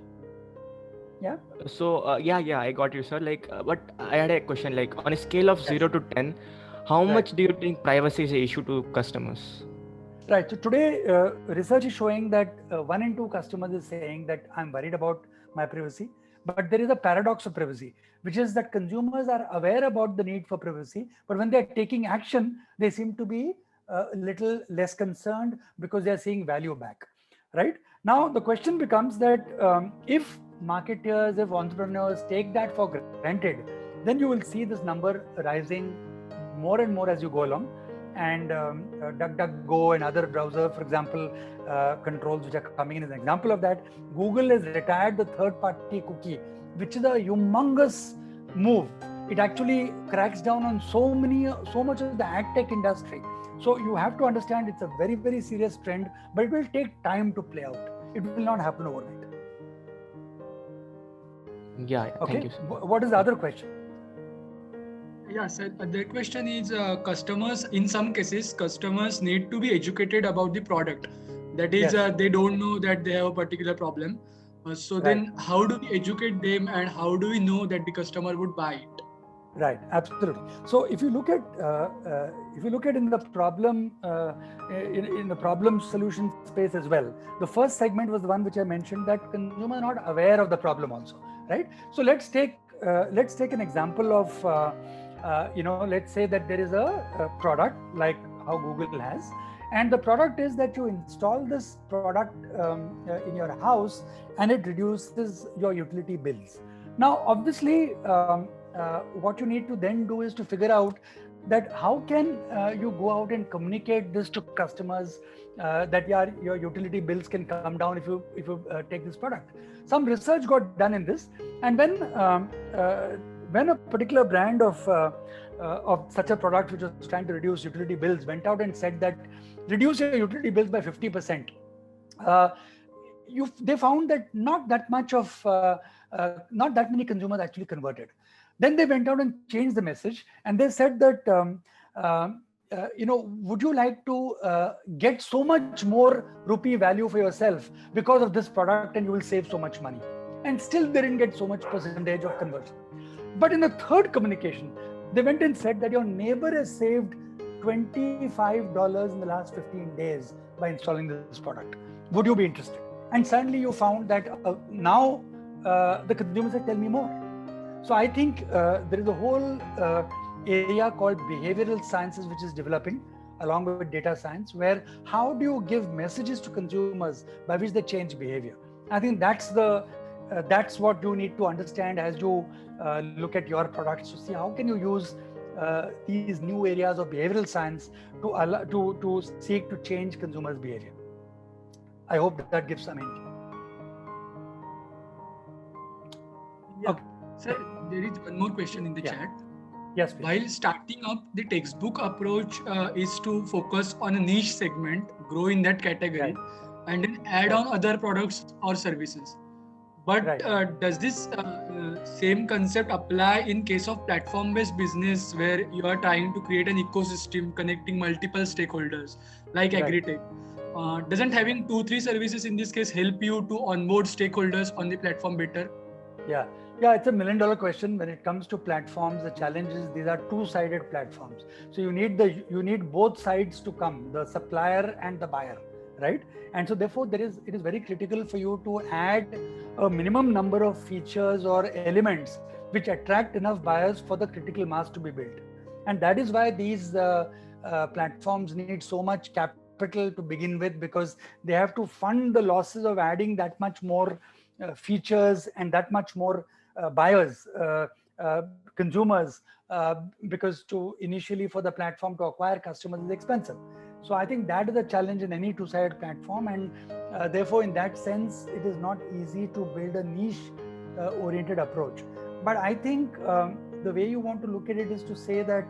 Yeah. So yeah, I got you, sir. But I had a question. Like on a scale of 0 to 10, how Right. much do you think privacy is an issue to customers? Right. So today, research is showing that 1 in 2 customers is saying that I'm worried about my privacy. But there is a paradox of privacy, which is that consumers are aware about the need for privacy, but when they're taking action, they seem to be a little less concerned because they're seeing value back. Right. Now, the question becomes that if marketers, if entrepreneurs take that for granted, then you will see this number rising more and more as you go along. And DuckDuckGo and other browser, for example, controls which are coming in as an example of that. Google has retired the third-party cookie, which is a humongous move. It actually cracks down on so much of the ad tech industry. So you have to understand it's a very, very serious trend, but it will take time to play out. It will not happen overnight. Yeah. Okay. Thank you, sir. What is the other question? Yeah, sir. The question is customers, in some cases, customers need to be educated about the product. That is, Yes. they don't know that they have a particular problem. So then how do we educate them, and how do we know that the customer would buy it? Right, absolutely. So if you look at in the problem in the problem solution space as well, the first segment was the one which I mentioned, that consumers are not aware of the problem also, right? So let's take an example of let's say that there is a product like how Google has, and the product is that you install this product in your house, and it reduces your utility bills. Now, obviously, what you need to then do is to figure out that how can you go out and communicate this to customers that your utility bills can come down if you take this product. Some research got done in this, and when a particular brand of such a product which was trying to reduce utility bills went out and said that reduce your utility bills by 50%, they found that not that many consumers actually converted. Then they went out and changed the message, and they said that would you like to get so much more rupee value for yourself because of this product, and you will save so much money. And still they didn't get so much percentage of conversion. But in the third communication, they went and said that your neighbor has saved $25 in the last 15 days by installing this product. Would you be interested? And suddenly you found that now the consumer said, tell me more. So I think there is a whole area called behavioral sciences which is developing along with data science, where how do you give messages to consumers by which they change behavior? I think that's what you need to understand as you look at your products, to see how can you use these new areas of behavioral science to seek to change consumers' behavior. I hope that gives some hint. Yeah. Okay. Sir, there is one more question in the chat. Yes, please. While starting up, the textbook approach is to focus on a niche segment, grow in that category, and then add on other products or services. But Right. does this same concept apply in case of platform-based business where you are trying to create an ecosystem connecting multiple stakeholders like Right. agritech? Doesn't having 2-3 services in this case help you to onboard stakeholders on the platform better? Yeah, yeah, it's a $1 million question. When it comes to platforms, the challenge is these are two-sided platforms. So you need both sides to come, the supplier and the buyer, right? And so therefore it is very critical for you to add a minimum number of features or elements which attract enough buyers for the critical mass to be built. And that is why these platforms need so much capital to begin with, because they have to fund the losses of adding that much more features and that much more buyers, consumers, because to initially for the platform to acquire customers is expensive. So I think that is a challenge in any two-sided platform, and therefore in that sense it is not easy to build a niche oriented approach. But I think the way you want to look at it is to say that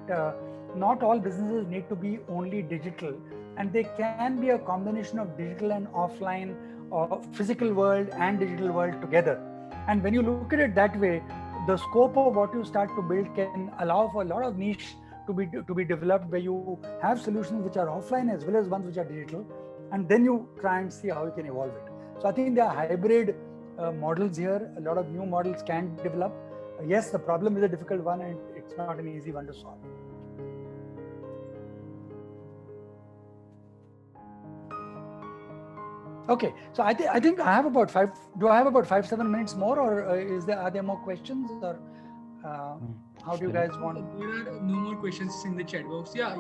not all businesses need to be only digital, and they can be a combination of digital and offline, or physical world and digital world together. And when you look at it that way, the scope of what you start to build can allow for a lot of niche to be developed, where you have solutions which are offline as well as ones which are digital, and then you try and see how you can evolve it. So I think there are hybrid models here. A lot of new models can develop. Yes, the problem is a difficult one, and it's not an easy one to solve. Okay, so I think I have about 5. Do I have about 5-7 minutes more, or are there more questions, or how do you guys want? There are no more questions in the chat box. Yeah,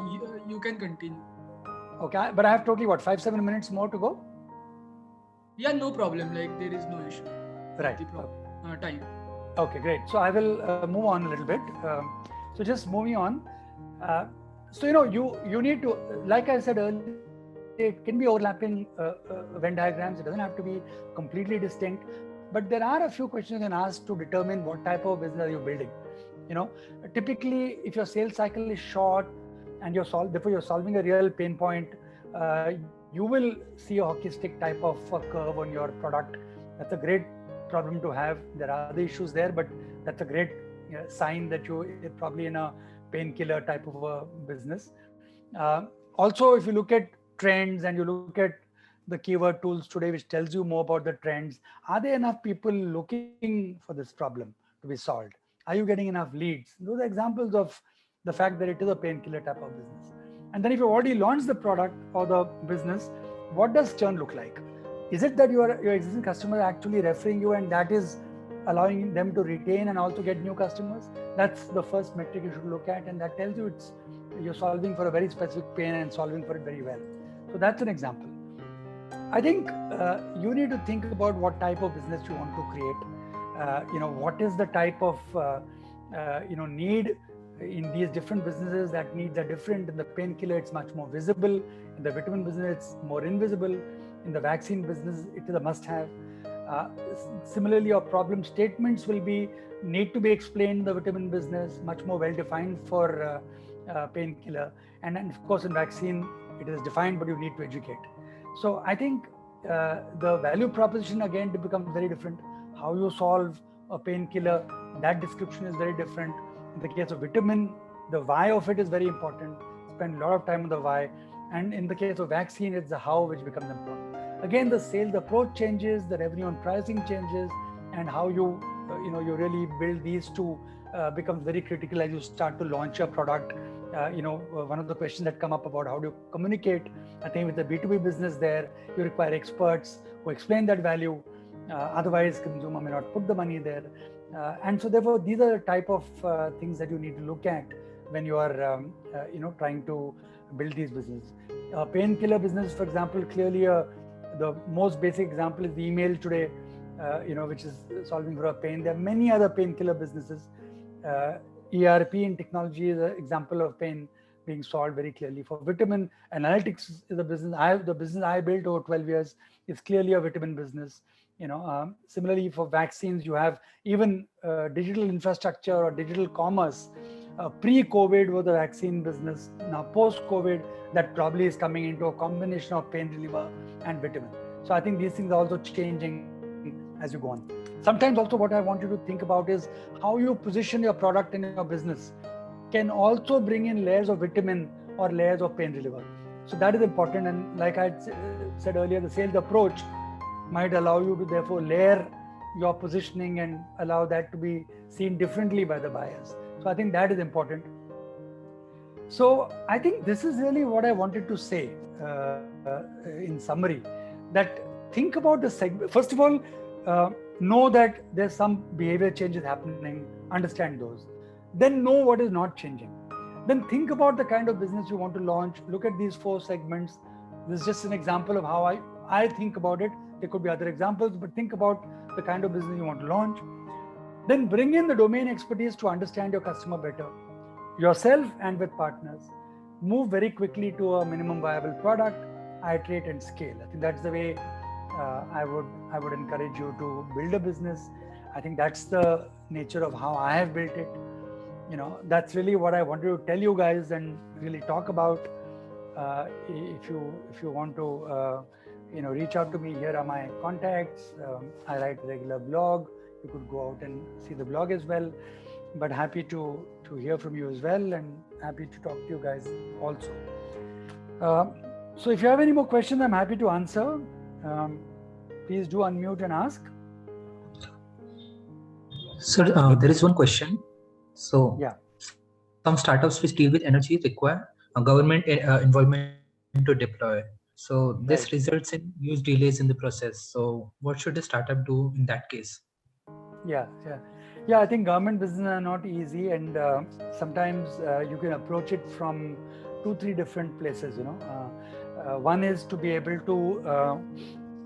you can continue. Okay, but I have totally 5-7 minutes more to go. Yeah, no problem. Like there is no issue. Right. The time. Okay, great. So I will move on a little bit. So just moving on. So you need to, like I said earlier, it can be overlapping Venn diagrams. It doesn't have to be completely distinct, but there are a few questions you can ask to determine what type of business are you building. Typically, if your sales cycle is short and therefore you're solving a real pain point, you will see a hockey stick type of curve on your product. That's a great problem to have. There are other issues there, but that's a great sign that you're probably in a painkiller type of a business. Also, if you look at trends and you look at the keyword tools today, which tells you more about the trends, are there enough people looking for this problem to be solved? Are you getting enough leads? Those are examples of the fact that it is a painkiller type of business. And then if you already launched the product or the business, what does churn look like? Is it that your existing customer actually referring you, and that is allowing them to retain and also get new customers? That's the first metric you should look at, and that tells you you're solving for a very specific pain and solving for it very well. So that's an example. I think you need to think about what type of business you want to create. What is the type of need in these different businesses. That needs are different. In the painkiller, it's much more visible. In the vitamin business, it's more invisible. In the vaccine business, it is a must-have. Similarly, your problem statements will need to be explained in the vitamin business, much more well-defined for painkiller. And then, of course, in vaccine, it is defined, but you need to educate. So I think the value proposition, again, becomes very different. How you solve a painkiller, that description is very different. In the case of vitamin, the why of it is very important. Spend a lot of time on the why. And in the case of vaccine, it's the how which becomes important. Again, the sales approach changes, the revenue and pricing changes, and how you really build these two becomes very critical as you start to launch a product. One of the questions that come up about how do you communicate, I think with the B2B business there, you require experts who explain that value. Otherwise, consumer may not put the money there. And so therefore, these are the type of things that you need to look at when you are, trying to build these businesses. Painkiller business, for example, clearly the most basic example is the email today, which is solving for a pain. There are many other painkiller businesses. ERP and technology is an example of pain being solved very clearly. For vitamin, analytics is a business. The business I built over 12 years is clearly a vitamin business. Similarly, for vaccines, you have even digital infrastructure or digital commerce. Pre-COVID was the vaccine business. Now post-COVID, that probably is coming into a combination of pain reliever and vitamin. So I think these things are also changing as you go on. Sometimes also what I want you to think about is how you position your product in your business can also bring in layers of vitamin or layers of pain reliever. So that is important. And like I said earlier, the sales approach might allow you to therefore layer your positioning and allow that to be seen differently by the buyers. So I think that is important. So I think this is really what I wanted to say in summary, that think about the segment. First of all, know that there's some behavior changes happening, understand those. Then know what is not changing. Then think about the kind of business you want to launch. Look at these 4 segments. This is just an example of how I think about it. There could be other examples, but think about the kind of business you want to launch. Then bring in the domain expertise to understand your customer better, yourself and with partners. Move very quickly to a minimum viable product, iterate and scale. I think that's the way I would encourage you to build a business. I think that's the nature of how I have built it. That's really what I wanted to tell you guys and really talk about. If you want to reach out to me, here are my contacts. I write a regular blog. You could go out and see the blog as well. But happy to hear from you as well, and happy to talk to you guys also. So if you have any more questions, I'm happy to answer. Please do unmute and ask. Sir, there is one question. So yeah, some startups which deal with energy require a government involvement to deploy. So this results in huge delays in the process. So what should a startup do in that case? Yeah. I think government business are not easy, and sometimes you can approach it from 2-3 different places. One is to be able to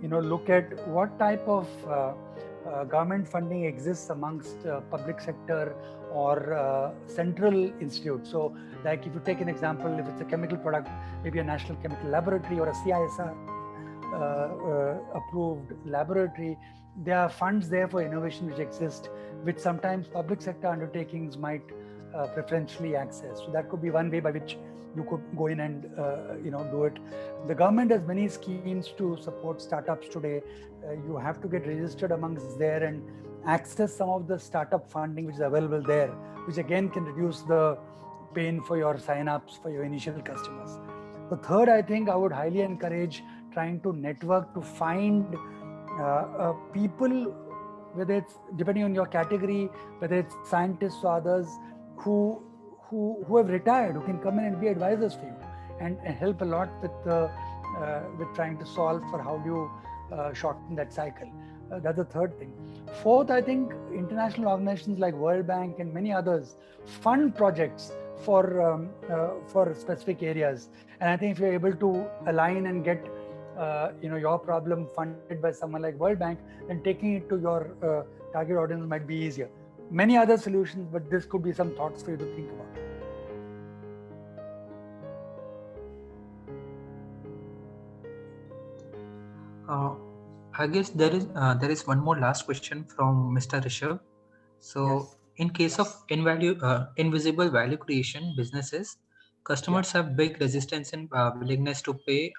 look at what type of government funding exists amongst public sector or central institutes. So like if you take an example, if it's a chemical product, maybe a national chemical laboratory or a CISR approved laboratory, there are funds there for innovation which exist, which sometimes public sector undertakings might preferentially access. So that could be one way by which you could go in and do it. The government has many schemes to support startups today. You have to get registered amongst there and access some of the startup funding which is available there, which again can reduce the pain for your sign-ups, for your initial customers. The third, I think I would highly encourage trying to network to find people, whether it's depending on your category, whether it's scientists or others who have retired, who can come in and be advisors for you and help a lot with trying to solve for how do you shorten that cycle. That's the third thing. Fourth, I think international organizations like World Bank and many others fund projects for specific areas. And I think if you're able to align and get your problem funded by someone like World Bank, then taking it to your target audience might be easier. Many other solutions, but this could be some thoughts for you to think about. I guess there is one more last question from Mr. Rishabh. So yes. In case of invisible value creation businesses, customers have big resistance and willingness to pay,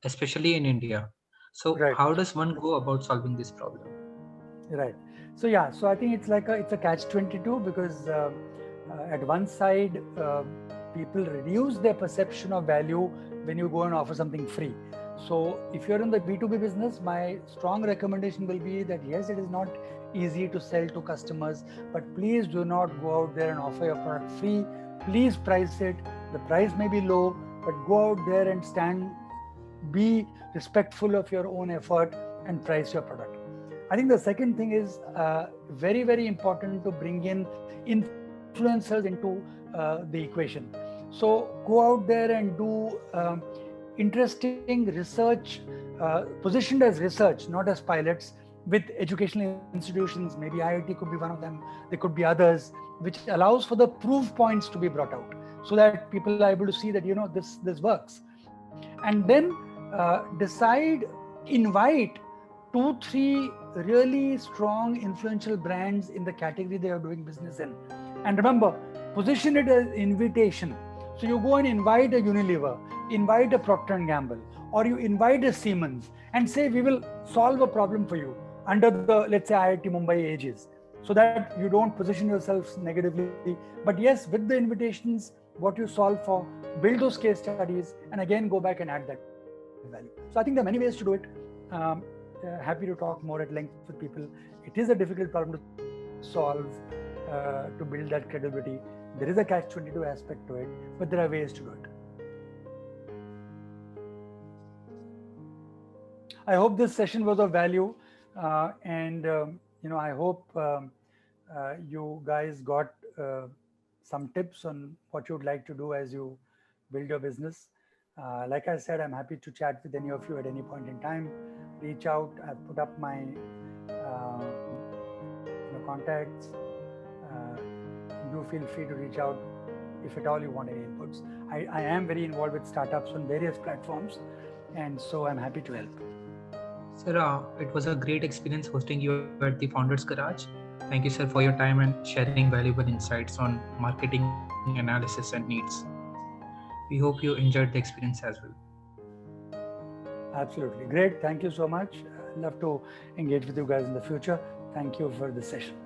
especially in India. So how does one go about solving this problem? Right. So I think it's a catch-22 because at one side, people reduce their perception of value when you go and offer something free. So if you're in the B2B business, my strong recommendation will be that yes, it is not easy to sell to customers, but please do not go out there and offer your product free. Please price it. The price may be low, but go out there and be respectful of your own effort and price your product. I think the second thing is very, very important to bring in influencers into the equation. So go out there and do interesting research, positioned as research, not as pilots, with educational institutions. Maybe IIT could be one of them. There could be others, which allows for the proof points to be brought out so that people are able to see that, this works. And then invite 2-3 really strong, influential brands in the category they are doing business in. And remember, position it as invitation. So you go and invite a Unilever, invite a Procter & Gamble, or you invite a Siemens and say, we will solve a problem for you. under the, let's say, IIT Mumbai aegis, so that you don't position yourselves negatively. But yes, with the invitations, what you solve for, build those case studies, and again go back and add that value. So I think there are many ways to do it. Happy to talk more at length with people. It is a difficult problem to solve, to build that credibility. There is a catch-22 aspect to it, but there are ways to do it. I hope this session was of value, and I hope you guys got some tips on what you'd like to do as you build your business. Like I said, I'm happy to chat with any of you at any point in time. Reach out. I've put up my contacts. Do feel free to reach out if at all you want any inputs. I am very involved with startups on various platforms, and so I'm happy to help. Sir, it was a great experience hosting you at the Founders Garage. Thank you, sir, for your time and sharing valuable insights on marketing analysis and needs. We hope you enjoyed the experience as well. Absolutely. Great. Thank you so much. I'd love to engage with you guys in the future. Thank you for this session.